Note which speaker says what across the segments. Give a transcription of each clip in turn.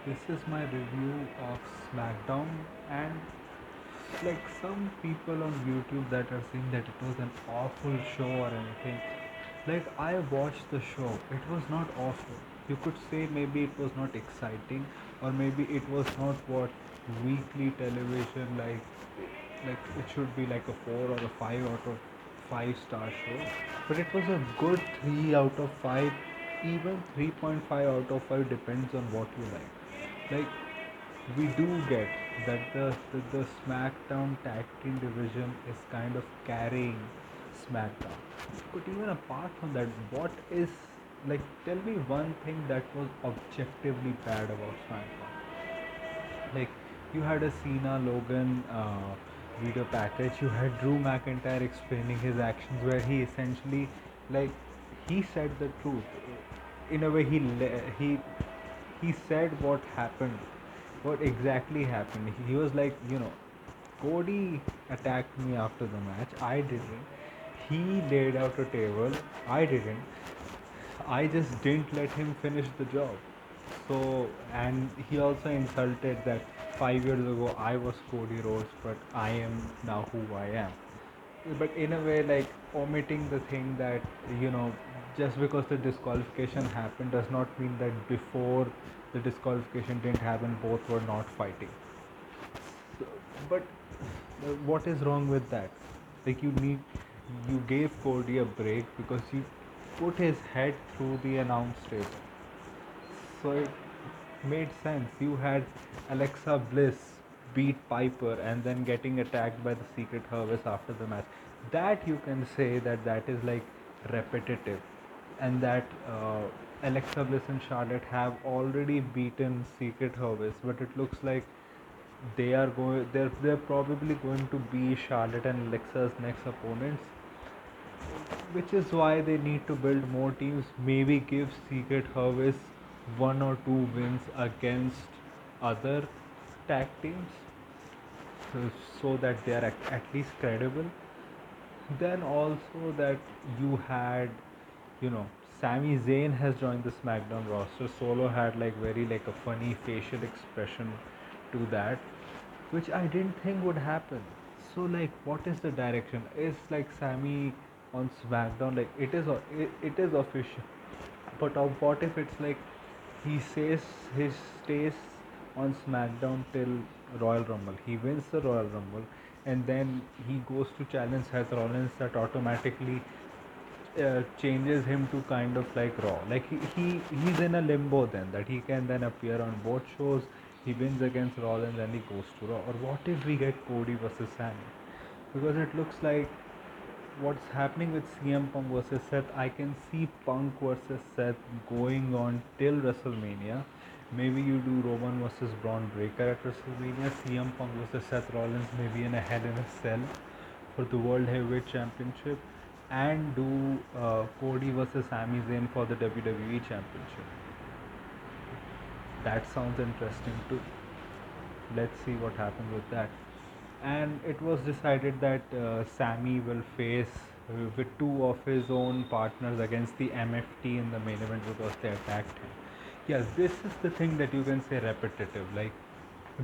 Speaker 1: This is my review of Smackdown, and like some people on YouTube that are saying that it was an awful show or anything. Like, I watched the show, it was not awful. You could say maybe it was not exciting, or maybe it was not what weekly television like it should be like a 4 or a 5 out of 5-star show, but it was a good 3 out of 5, even 3.5 out of 5 depends on what you like we do get that the SmackDown tag team division is kind of carrying SmackDown. But even apart from that, what is like tell me one thing that was objectively bad about SmackDown. Like, you had a Cena Logan video package. You had Drew McIntyre explaining his actions, where he essentially like he said the truth. In a way, he said what happened, what exactly happened. He was like, Cody attacked me after the match. I didn't. He laid out a table. I didn't. I just didn't let him finish the job. So, and he also insulted that 5 years ago I was Cody Rhodes, but I am now who I am. But in a way, like omitting the thing that, you know, just because the disqualification happened does not mean that before the disqualification didn't happen, both were not fighting. So, but what is wrong with that? Like, you gave Cody a break because you put his head through the announce table. So it made sense. You had Alexa Bliss beat Piper and then getting attacked by the Secret Service after the match. That you can say that that is like repetitive, and that Alexa Bliss and Charlotte have already beaten Secret Service, but it looks like they're probably going to be Charlotte and Alexa's next opponents, which is why they need to build more teams. Maybe give Secret Service one or two wins against other tag teams, so, so that they are at least credible. Then also that you had, you know, Sami Zayn has joined the SmackDown roster. Solo had like very like a funny facial expression to that, which I didn't think would happen. So like, what is the direction? Is like Sami on SmackDown? Like it is official, but what if it's like he stays on SmackDown till Royal Rumble. He wins the Royal Rumble, and then he goes to challenge Seth Rollins. That automatically changes him to kind of like Raw. Like he's in a limbo then, that he can then appear on both shows. He wins against Rollins and he goes to Raw. Or what if we get Cody versus Sami? Because it looks like what's happening with CM Punk versus Seth, I can see Punk versus Seth going on till WrestleMania. Maybe you do Roman versus Braun Breaker at WrestleMania, CM Punk versus Seth Rollins maybe in a Hell in a Cell for the World Heavyweight Championship, and do Cody versus Sami Zayn for the WWE Championship. That sounds interesting too. Let's see what happens with that. And it was decided that Sammy will face with two of his own partners against the MFT in the main event because they attacked him. Yes, this is the thing that you can say repetitive. Like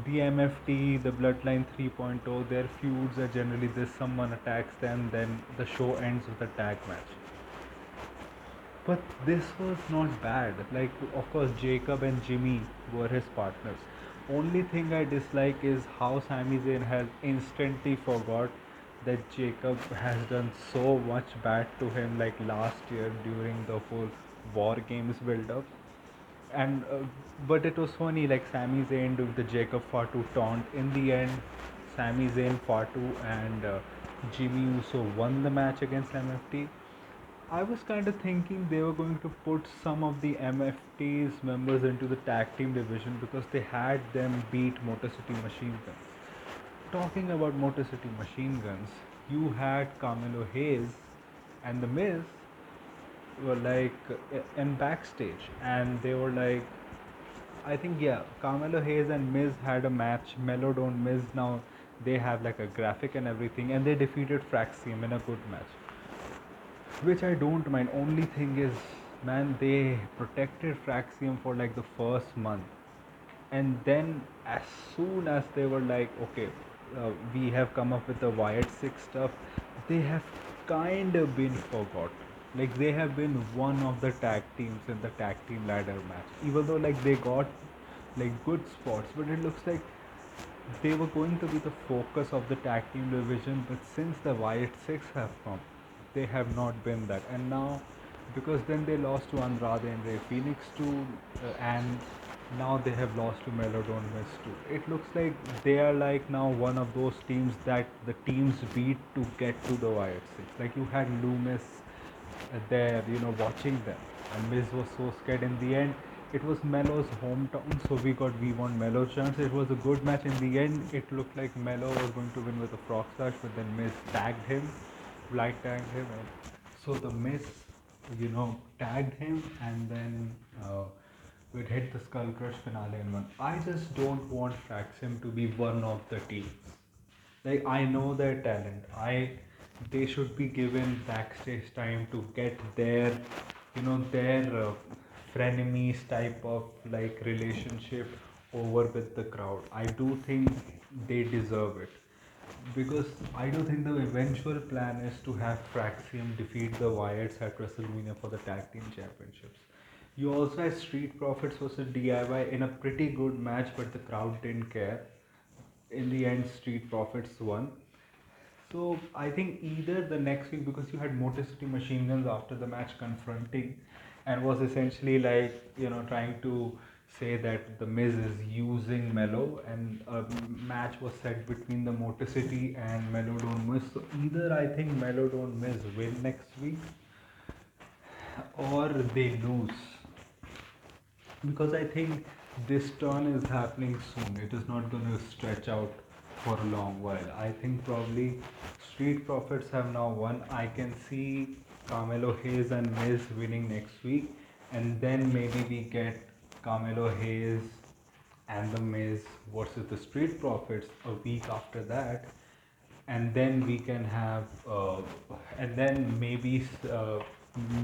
Speaker 1: the MFT, the Bloodline 3.0, their feuds are generally this: someone attacks them, then the show ends with a tag match. But this was not bad. Like, of course, Jacob and Jimmy were his partners. Only thing I dislike is how Sami Zayn has instantly forgot that Jacob has done so much bad to him, like last year during the whole War Games build up. And but it was funny, like Sami Zayn doing the Jacob Fatu taunt. In the end, Sami Zayn, Fatu, and Jimmy Uso won the match against MFT. I was kind of thinking they were going to put some of the MFT's members into the tag team division because they had them beat Motor City Machine Guns. Talking about Motor City Machine Guns, you had Carmelo Hayes and The Miz were like in backstage, and they were like, I think, yeah, Carmelo Hayes and Miz had a match. Melo don't Miz now. They have like a graphic and everything, and they defeated Fraxium in a good match, which I don't mind. Only thing is Man, they protected Fraxium for like the first month, and then as soon as they were like, okay, we have come up with the Wired 6 stuff, they have kind of been forgot. Like they have been one of the tag teams in the tag team ladder match, even though like they got like good spots, but it looks like they were going to be the focus of the tag team division, but since the Wyatt Six have come, they have not been that. And now, because then they lost to Andrade and Ray Phoenix too, and now they have lost to Melodon Miss too. It looks like they are like now one of those teams that the teams beat to get to the Wyatt Six. Like you had Loomis there, watching them. And Miz was so scared in the end. It was Melo's hometown, so we won Melo's chance. It was a good match in the end. It looked like Melo was going to win with a frog splash, but then Miz tagged him, blind tagged him. And so the Miz, tagged him, and then it hit the Skull Crush finale and won. I just don't want Fraxim to be one of the teams. Like I know their talent. They should be given backstage time to get their frenemies type of like relationship over with the crowd. I do think they deserve it because I do think the eventual plan is to have Fraxium defeat the Wyatts at WrestleMania for the tag team championships. You also had Street Profits versus DIY in a pretty good match, but the crowd didn't care. In the end, Street Profits won. So I think either the next week, because you had Motor City Machine Guns after the match confronting and was essentially like trying to say that the Miz is using Melo, and a match was set between the Motor City and Melo Don't Miz. So either I think Melo Don't Miz win next week or they lose, because I think this turn is happening soon. It is not going to stretch out for a long while. I think probably Street Profits have now won. I can see Carmelo Hayes and Miz winning next week, and then maybe we get Carmelo Hayes and the Miz versus the Street Profits a week after that, and then we can have and then maybe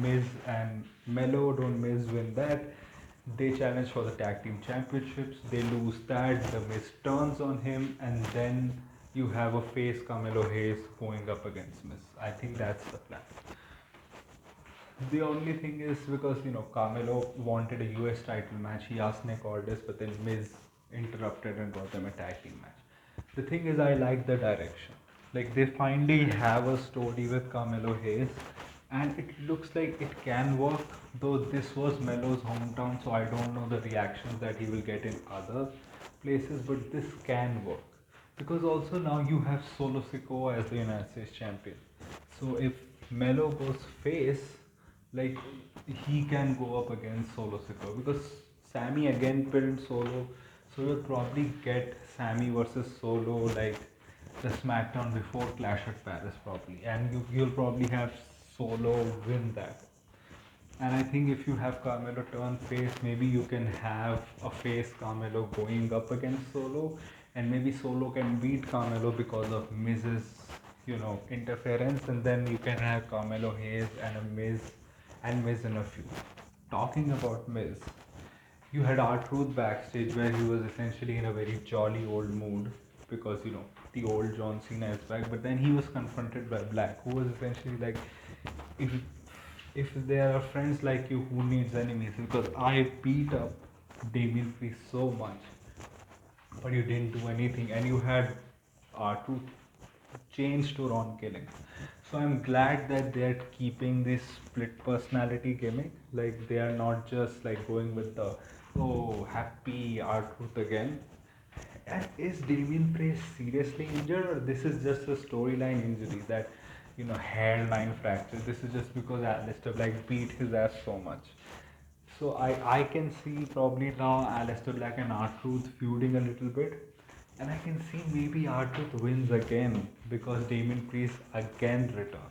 Speaker 1: Miz and Melo don't Miz win that. They challenge for the tag team championships. They lose that. The Miz turns on him, and then you have a face Carmelo Hayes going up against Miz. I think that's the plan. The only thing is because Carmelo wanted a US title match, he asked Nick Aldis, but then Miz interrupted and got them a tag team match. The thing is, I like the direction. Like they finally have a story with Carmelo Hayes, and it looks like it can work. Though this was Melo's hometown, so I don't know the reactions that he will get in other places, but this can work because also now you have Solo Sikoa as the United States champion. So if Melo goes face, like he can go up against Solo Sikoa because Sammy again pinned Solo, so you'll probably get Sammy versus Solo like the Smackdown before Clash at Paris probably, and you'll probably have Solo win that. And I think if you have Carmelo turn face, maybe you can have a face Carmelo going up against Solo, and maybe Solo can beat Carmelo because of interference, and then you can have Carmelo Hayes and a Miz in a feud. Talking about Miz, you had R-Truth backstage where he was essentially in a very jolly old mood because the old John Cena is back, but then he was confronted by Black, who was essentially like, if if there are friends like you, who needs enemies? Because I beat up Damien Priest so much, but you didn't do anything, and you had R2 change to Ron Killing. So I'm glad that they're keeping this split personality gimmick. Like they are not just like going with the happy R-Truth again. And is Damien Priest seriously injured, or this is just a storyline injury that hairline fracture? This is just because Aleister Black beat his ass so much. So I can see probably now Aleister Black and R-Truth feuding a little bit. And I can see maybe R-Truth wins again because Damien Priest again returns.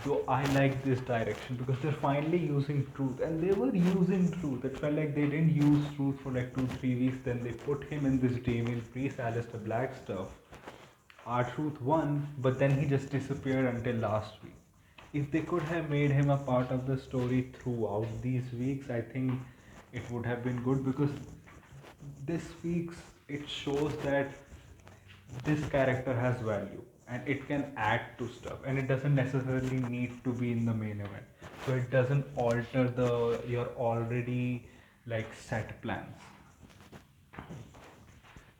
Speaker 1: So I like this direction because they're finally using truth, and they were using truth. It felt like they didn't use truth for like 2-3 weeks. Then they put him in this Damien Priest, Aleister Black stuff. R Truth won, but then he just disappeared until last week. if they could have made him a part of the story throughout these weeks, I think it would have been good, because this week's it shows that this character has value and it can add to stuff, and it doesn't necessarily need to be in the main event, so it doesn't alter the your already like set plans.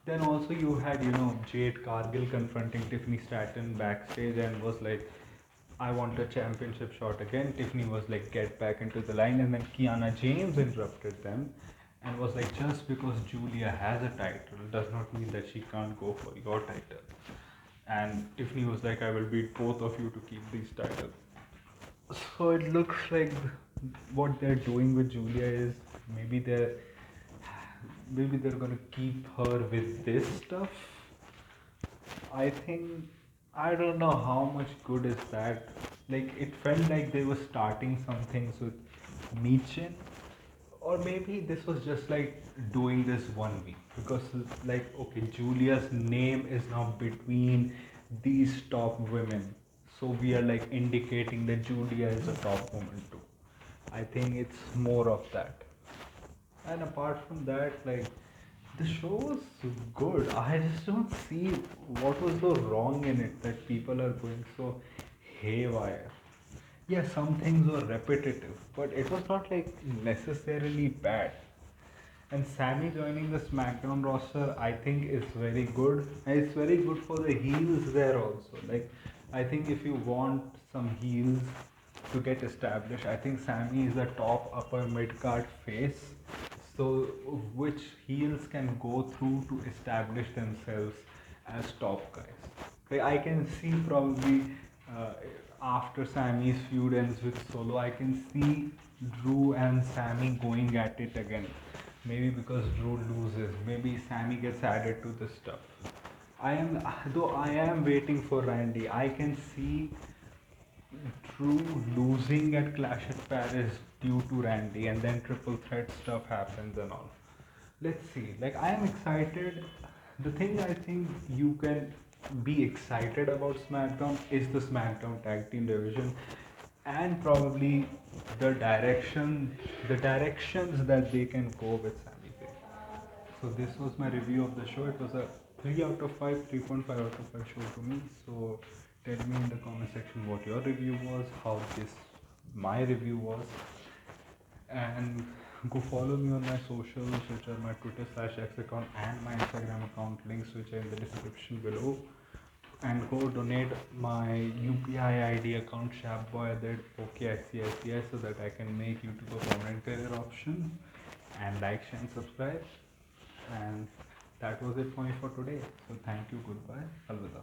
Speaker 1: Then also you had, Jade Cargill confronting Tiffany Stratton backstage and was like, I want a championship shot again. Tiffany was like, get back into the line. And then Kiana James interrupted them and was like, just because Julia has a title does not mean that she can't go for your title. And Tiffany was like, I will beat both of you to keep these titles. So it looks like what they're doing with Julia is maybe they're maybe they're gonna keep her with this stuff. I think I don't know how much good is that. Like it felt like they were starting some things with Michin, or maybe this was just like doing this 1 week because like okay, Julia's name is now between these top women, so we are like indicating that Julia is a top woman too. I think it's more of that. And apart from that, like the show was good. I just don't see what was so wrong in it that people are going so haywire. Yeah, some things were repetitive, but it was not like necessarily bad. And Sammy joining the Smackdown roster, I think is very good. And it's very good for the heels there also. Like, I think if you want some heels to get established, I think Sammy is a top upper mid card face. So, which heels can go through to establish themselves as top guys? Like, I can see probably uh, after Sammy's feud ends with Solo, I can see Drew and Sammy going at it again. Maybe because Drew loses, maybe Sammy gets added to this stuff. Though I am waiting for Randy. I can see Drew losing at Clash at Paris due to Randy, and then triple threat stuff happens and all. Let's see. Like I am excited. The thing I think you can be excited about SmackDown is the SmackDown Tag Team division, and probably the directions that they can go with Sami Zayn. So this was my review of the show. It was a 3 out of 5, 3.5 out of 5 show to me. So tell me in the comment section what your review was, how this my review was, and go follow me on my socials, which are my Twitter/X account and my Instagram account, links which are in the description below. And go donate my UPI ID account sharpboy@OKICICI so that I can make YouTube a permanent career option. And like, share, and subscribe. And that was it for me for today. So thank you, goodbye, alvida.